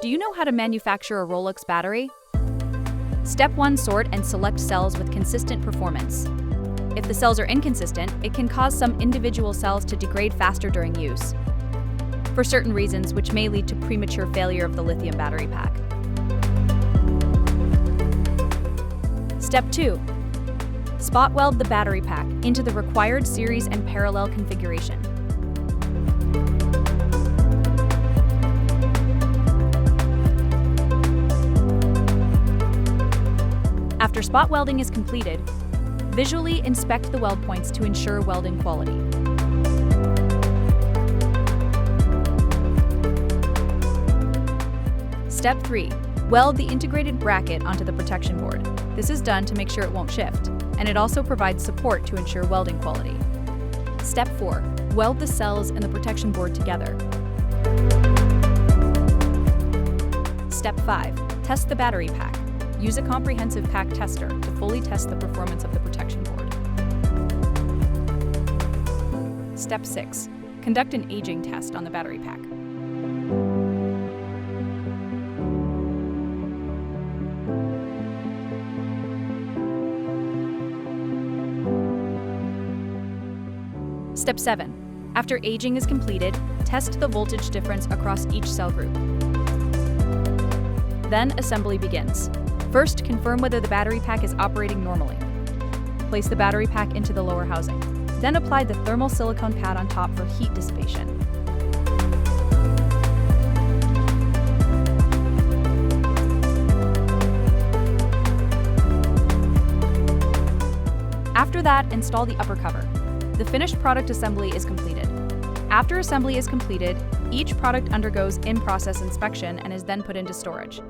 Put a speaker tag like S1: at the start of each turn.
S1: Do you know how to manufacture a ROLUX battery? Step 1. Sort and select cells with consistent performance. If the cells are inconsistent, it can cause some individual cells to degrade faster during use, for certain reasons which may lead to premature failure of the lithium battery pack. Step 2. Spot weld the battery pack into the required series and parallel configuration. After spot welding is completed, visually inspect the weld points to ensure welding quality. Step 3. Weld the integrated bracket onto the protection board. This is done to make sure it won't shift, and it also provides support to ensure welding quality. Step 4. Weld the cells and the protection board together. Step 5. Test the battery pack. Use a comprehensive pack tester to fully test the performance of the protection board. Step 6. Conduct an aging test on the battery pack. Step 7. After aging is completed, test the voltage difference across each cell group. Then assembly begins. First, confirm whether the battery pack is operating normally. Place the battery pack into the lower housing. Then apply the thermal silicone pad on top for heat dissipation. After that, install the upper cover. The finished product assembly is completed. After assembly is completed, each product undergoes in-process inspection and is then put into storage.